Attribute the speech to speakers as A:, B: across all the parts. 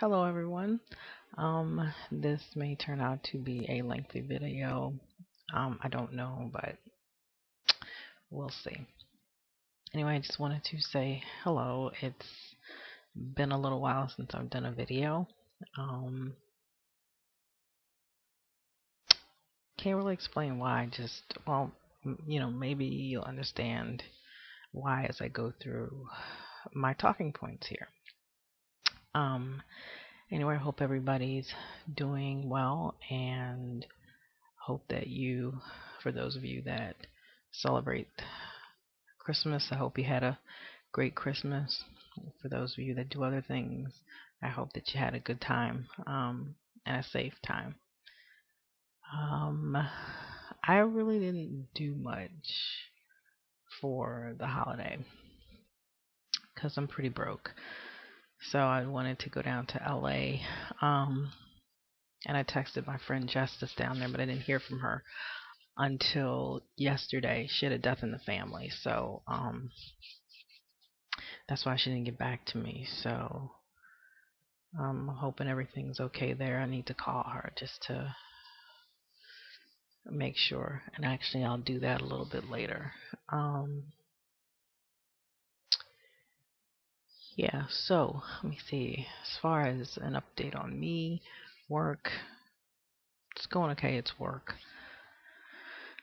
A: Hello everyone. This may turn out to be a lengthy video. I don't know, but we'll see. Anyway, I just wanted to say hello. It's been a little while since I've done a video. Um, can't really explain why. Maybe you'll understand why as I go through my talking points here. Um, anyway, I hope everybody's doing well and hope that for those of you that celebrate Christmas, I hope you had a great Christmas. For those of you that do other things, I hope that you had a good time and a safe time. Um, I really didn't do much for the holiday because I'm pretty broke. So I wanted to go down to LA. And I texted my friend Justice down there, but I didn't hear from her until yesterday. She had a death in the family, so that's why she didn't get back to me. So I'm hoping everything's okay there. I need to call her just to make sure, and actually I'll do that a little bit later. Yeah, so let me see. As far as an update on me, work, it's going okay. It's work.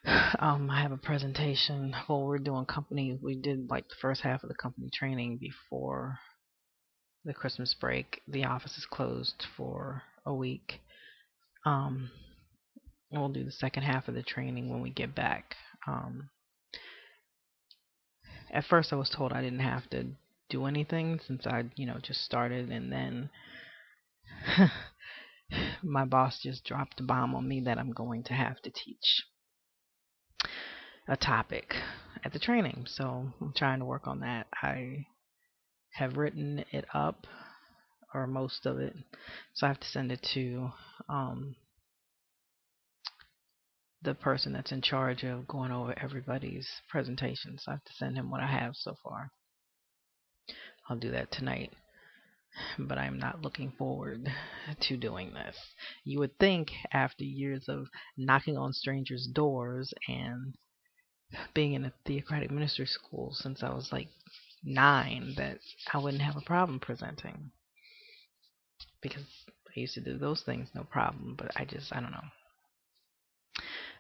A: I have a presentation. Well, we're doing company. We did like the first half of the company training before the Christmas break. The office is closed for a week. And we'll do the second half of the training when we get back. At first, I was told I didn't have to do anything since I, just started, and then my boss just dropped a bomb on me that I'm going to have to teach a topic at the training. So I'm trying to work on that. I have written it up, or most of it, so I have to send it to the person that's in charge of going over everybody's presentations. So I have to send him what I have so far. I'll do that tonight, but I'm not looking forward to doing this. You would think after years of knocking on strangers' doors and being in a theocratic ministry school since I was like 9 that I wouldn't have a problem presenting, because I used to do those things no problem, but I don't know.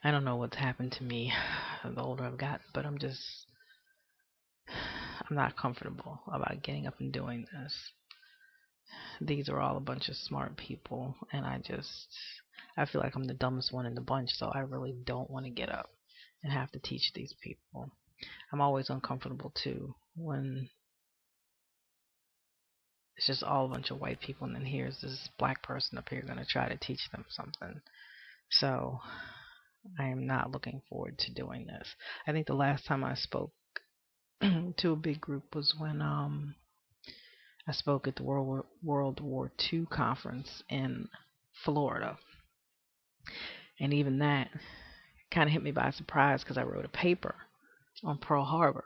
A: I don't know what's happened to me the older I've gotten, but I'm not comfortable about getting up and doing this. These are all a bunch of smart people, and I feel like I'm the dumbest one in the bunch, so I really don't want to get up and have to teach these people. I'm always uncomfortable too when it's just all a bunch of white people, and then here's this black person up here going to try to teach them something. So I am not looking forward to doing this. I think the last time I spoke to a big group was when I spoke at the World War II conference in Florida. And even that kind of hit me by surprise because I wrote a paper on Pearl Harbor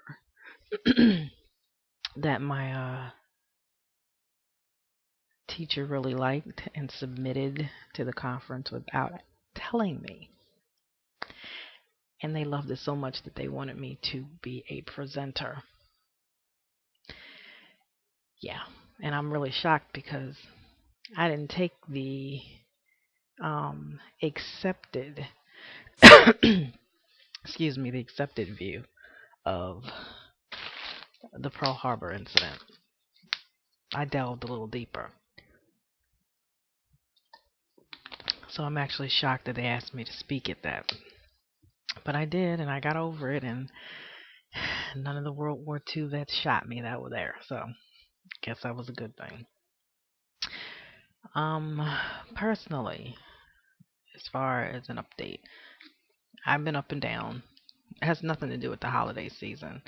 A: that my teacher really liked and submitted to the conference without telling me. And they loved it so much that they wanted me to be a presenter. Yeah, and I'm really shocked because I didn't take the accepted excuse me, the accepted view of the Pearl Harbor incident. I delved a little deeper. So I'm actually shocked that they asked me to speak at that. But I did, and I got over it, and none of the World War II vets shot me that were there. So I guess that was a good thing. Personally, as far as an update, I've been up and down. It has nothing to do with the holiday season.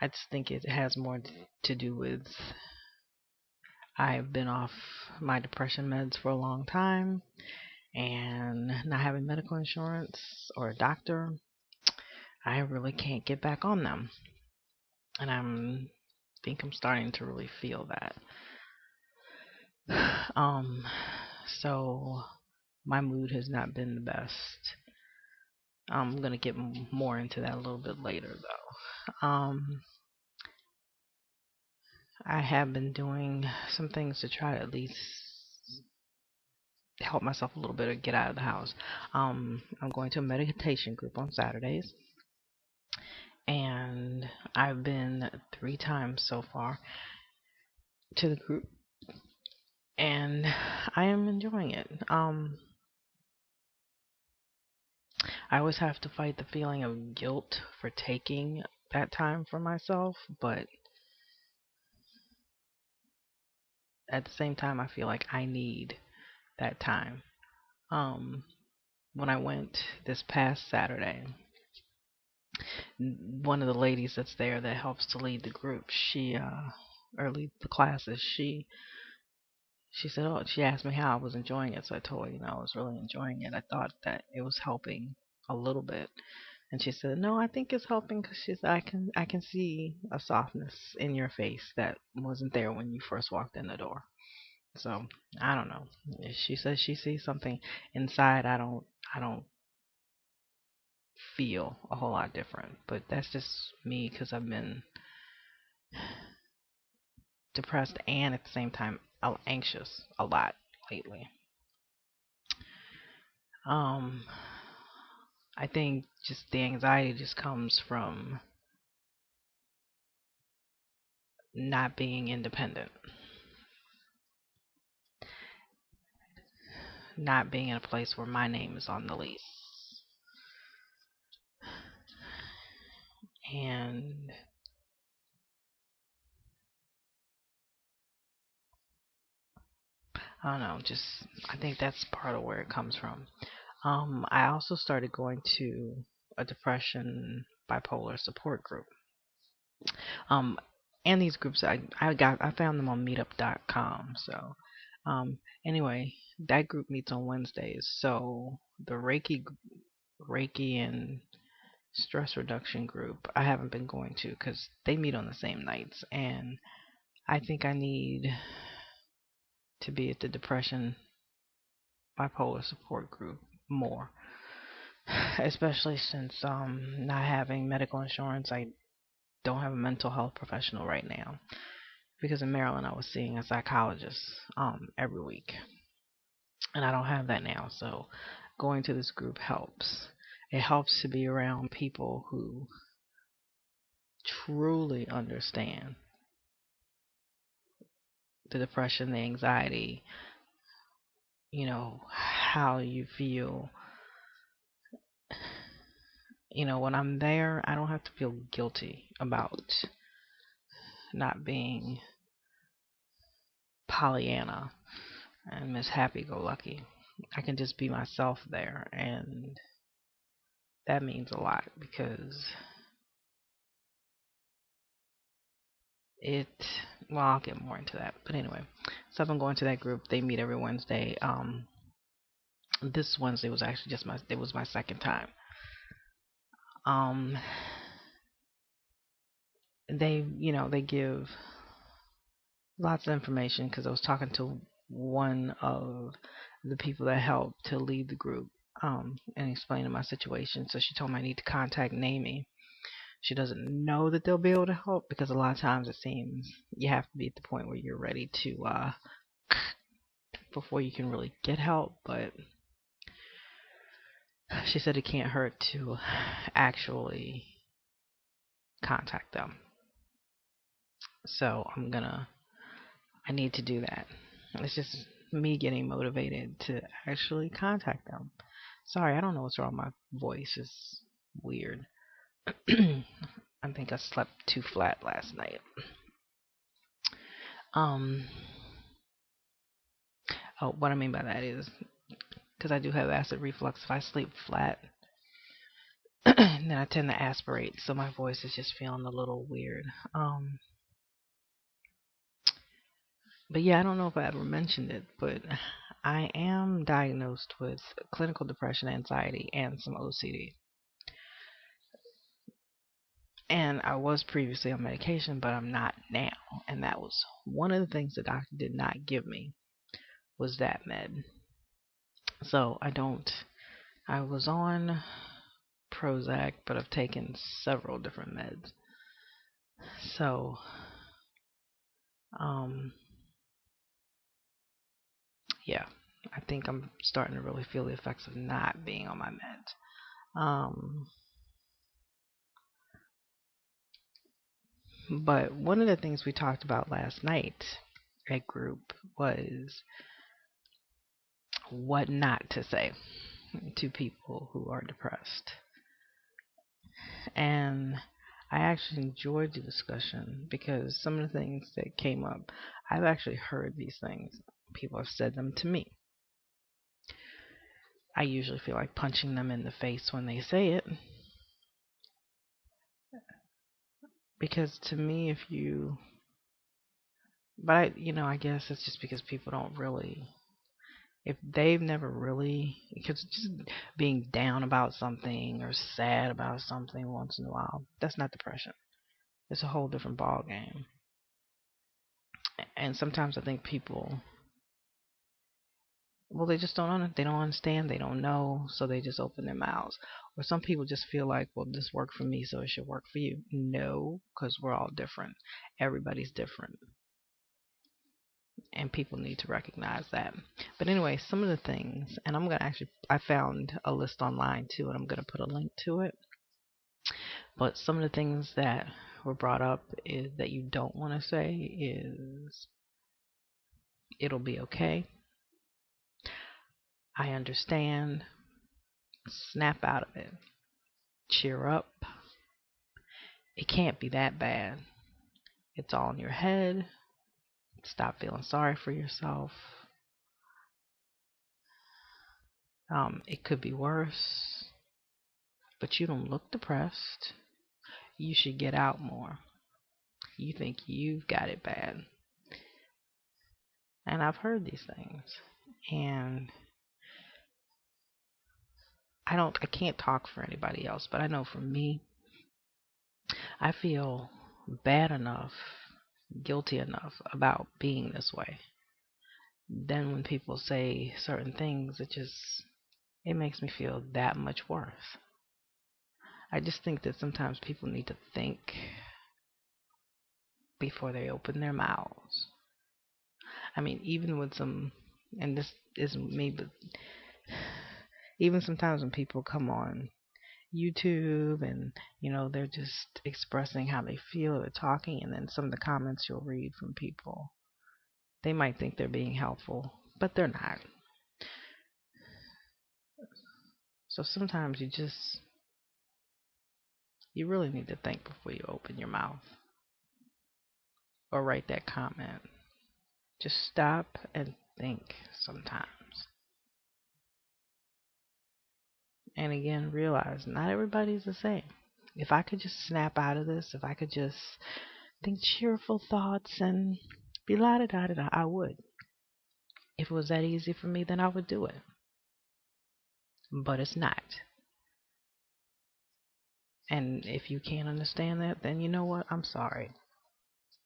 A: I just think it has more to do with I've been off my depression meds for a long time, and not having medical insurance or a doctor, I really can't get back on them. And think I'm starting to really feel that. Um, so my mood has not been the best. I'm gonna get more into that a little bit later, though. I have been doing some things to try to at least help myself a little bit or get out of the house. I'm going to a meditation group on Saturdays, and I've been 3 times so far to the group, and I am enjoying it. I always have to fight the feeling of guilt for taking that time for myself, but at the same time, I feel like I need that time. Um, when I went this past Saturday, one of the ladies that's there that helps to lead the group, or lead the classes, she said, oh, she asked me how I was enjoying it. So I told her, I was really enjoying it. I thought that it was helping a little bit. And she said, no, I think it's helping because she said, I can see a softness in your face that wasn't there when you first walked in the door. So I don't know. She says she sees something inside. I don't feel a whole lot different, but that's just me because I've been depressed and at the same time anxious a lot lately. Um, I think just the anxiety just comes from not being independent, not being in a place where my name is on the lease. And I don't know, just I think that's part of where it comes from. I also started going to a depression bipolar support group. Um, and these groups I found them on meetup.com. So anyway, that group meets on Wednesdays. So the Reiki and stress reduction group I haven't been going to because they meet on the same nights, and I think I need to be at the depression bipolar support group more, especially since not having medical insurance. I don't have a mental health professional right now because in Maryland I was seeing a psychologist every week, and I don't have that now. So going to this group helps. It helps to be around people who truly understand the depression, the anxiety, how you feel. When I'm there, I don't have to feel guilty about not being Pollyanna and Miss Happy Go Lucky. I can just be myself there, and that means a lot because it. Well, I'll get more into that, but anyway, so I've been going to that group. They meet every Wednesday. This Wednesday was actually it was my second time. Um, they give lots of information because I was talking to one of the people that helped to lead the group and explaining my situation. So she told me I need to contact NAMI. She doesn't know that they'll be able to help because a lot of times it seems you have to be at the point where you're ready to before you can really get help. But she said it can't hurt to actually contact them. So I need to do that. It's just me getting motivated to actually contact them. Sorry, I don't know what's wrong. My voice is weird. I think I slept too flat last night. Um, what I mean by that is because I do have acid reflux. If I sleep flat, then I tend to aspirate, so my voice is just feeling a little weird. But yeah, I don't know if I ever mentioned it, but I am diagnosed with clinical depression, anxiety, and some OCD. And I was previously on medication, but I'm not now. And that was one of the things the doctor did not give me. was that med. So I was on Prozac, but I've taken several different meds. So, um, yeah, I think I'm starting to really feel the effects of not being on my meds. But one of the things we talked about last night at group was what not to say to people who are depressed. And I actually enjoyed the discussion because some of the things that came up, I've actually heard these things. People have said them to me. I usually feel like punching them in the face when they say it. Because to me, I guess it's just because people don't really, if they've never really, because just being down about something or sad about something once in a while, that's not depression. It's a whole different ball game. And sometimes I think people, well, they just they don't understand, they don't know, so they just open their mouths. Or some people just feel like, well, this worked for me, so it should work for you. No, because we're all different. Everybody's different. And people need to recognize that. But anyway, some of the things, and I found a list online too, and I'm going to put a link to it. But some of the things that were brought up is that you don't want to say is, it'll be okay. I understand. Snap out of it. Cheer up. It can't be that bad. It's all in your head. Stop feeling sorry for yourself. It could be worse, but you don't look depressed. You should get out more. You think you've got it bad. And I've heard these things. And I can't talk for anybody else, but I know for me, I feel bad enough, guilty enough about being this way. Then when people say certain things, it makes me feel that much worse. I just think that sometimes people need to think before they open their mouths. I mean, even with and this isn't me, but even sometimes when people come on YouTube and, they're just expressing how they feel, they're talking, and then some of the comments you'll read from people, they might think they're being helpful, but they're not. So sometimes you really need to think before you open your mouth or write that comment. Just stop and think sometimes. And again, realize not everybody's the same. If I could just snap out of this, if I could just think cheerful thoughts and be la da da da, I would. If it was that easy for me, then I would do it. But it's not. And if you can't understand that, then you know what? I'm sorry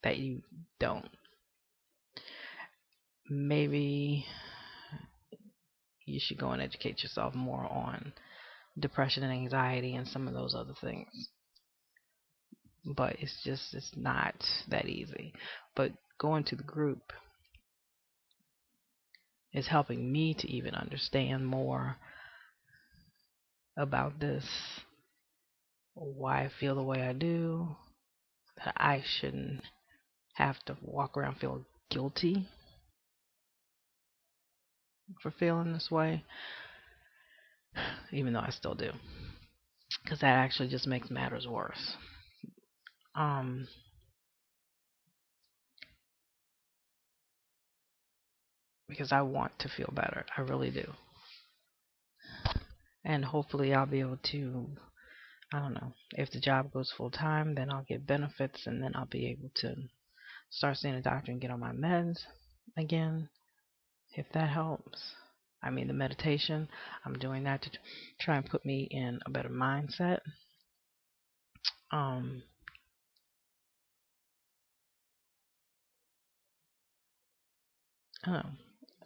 A: that you don't. Maybe you should go and educate yourself more on depression and anxiety and some of those other things. But it's not that easy. But going to the group is helping me to even understand more about this, why I feel the way I do, that I shouldn't have to walk around feeling guilty for feeling this way, even though I still do, because that actually just makes matters worse. Because I want to feel better, I really do, and hopefully I'll be able to, I don't know, if the job goes full time, then I'll get benefits, and then I'll be able to start seeing a doctor and get on my meds again, if that helps. I mean, the meditation, I'm doing that to try and put me in a better mindset.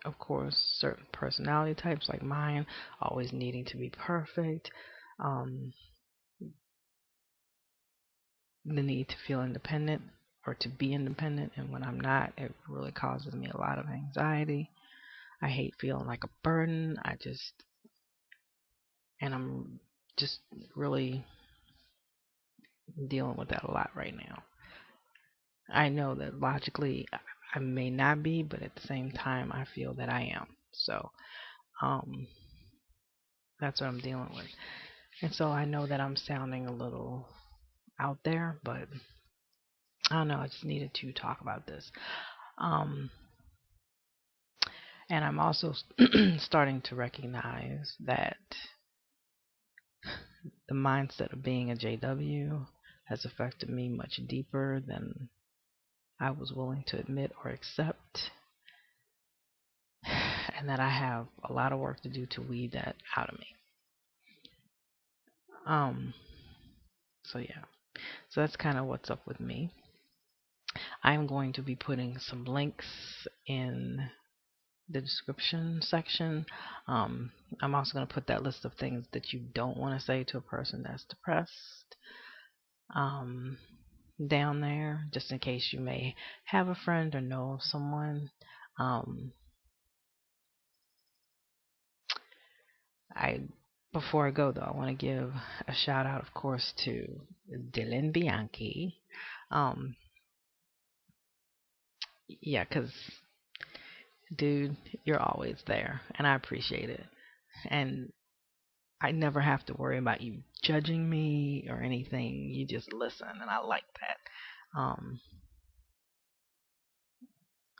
A: of course, certain personality types like mine, always needing to be perfect, um, the need to feel independent or to be independent, and when I'm not, it really causes me a lot of anxiety. I hate feeling like a burden. And I'm just really dealing with that a lot right now. I know that logically I may not be, but at the same time, I feel that I am. So, um, that's what I'm dealing with. And so I know that I'm sounding a little out there, but I don't know. I just needed to talk about this. Um, and I'm also starting to recognize that the mindset of being a JW has affected me much deeper than I was willing to admit or accept, and that I have a lot of work to do to weed that out of me. Um, so yeah, so that's kind of what's up with me. I'm going to be putting some links in the description section. Um, I'm also going to put that list of things that you don't want to say to a person that's depressed um, down there, just in case you may have a friend or know of someone. Um, I Before I go though, I want to give a shout out, of course, to Dylan Bianchi. Um, yeah, because dude, you're always there, and I appreciate it. And I never have to worry about you judging me or anything. You just listen, and I like that.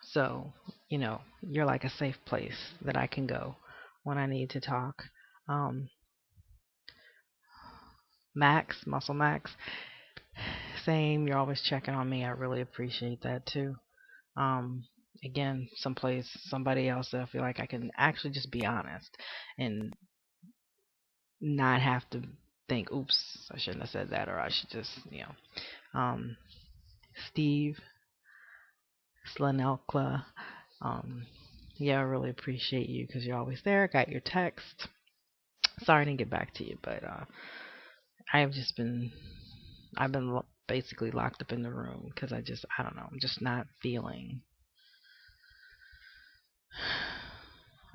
A: So, you're like a safe place that I can go when I need to talk. Um, Max, Muscle Max, same. You're always checking on me. I really appreciate that too. Um, Again, someplace, somebody else that I feel like I can actually just be honest and not have to think, oops, I shouldn't have said that, or I should just, Steve Slanelkla, yeah, I really appreciate you because you're always there. Got your text. Sorry I didn't get back to you, but I have just been, I've been basically locked up in the room because I don't know, I'm just not feeling,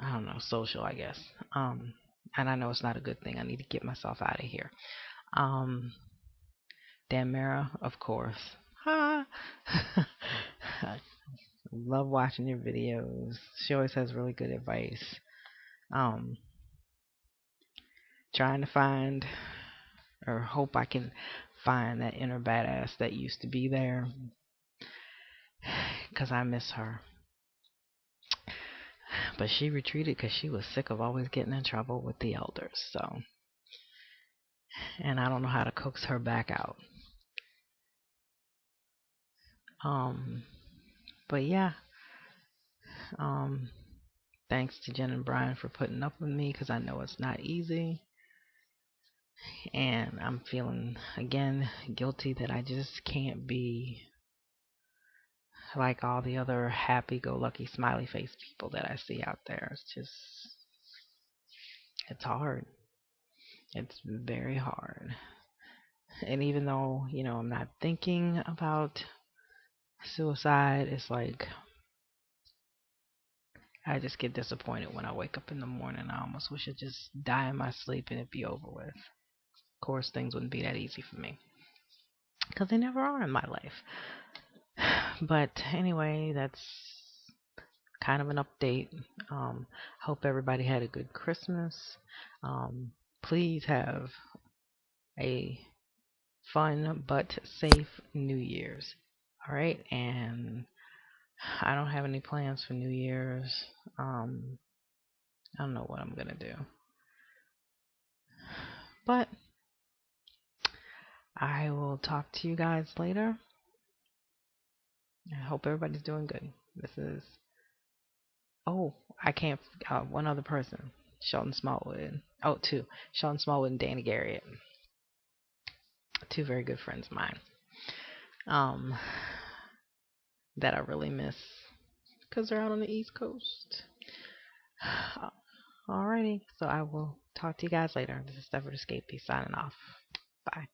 A: I don't know, social, I guess. And I know it's not a good thing. I need to get myself out of here. Um, Damara, of course. Ha! I love watching your videos. She always has really good advice. Um, Trying to find or hope I can find that inner badass that used to be there because I miss her. But she retreated because she was sick of always getting in trouble with the elders. So, and I don't know how to coax her back out. Um, but yeah, um, thanks to Jen and Brian for putting up with me because I know it's not easy. And I'm feeling, again, guilty that I just can't be like all the other happy-go-lucky smiley face people that I see out there. It's hard. It's very hard. And even though, I'm not thinking about suicide, it's like I just get disappointed when I wake up in the morning. I almost wish I'd just die in my sleep and it'd be over with. Of course, things wouldn't be that easy for me because they never are in my life. But anyway, that's kind of an update. Hope everybody had a good Christmas. Please have a fun but safe New Year's. All right, and I don't have any plans for New Year's. I don't know what I'm gonna do, but I will talk to you guys later. I hope everybody's doing good. This is I can't. One other person, Sheldon Smallwood. Oh, two, Sheldon Smallwood and Danny Garrett, two very good friends of mine. Um, that I really miss because they're out on the East Coast. Alrighty, so I will talk to you guys later. This is Stepfordescapee signing off. Bye.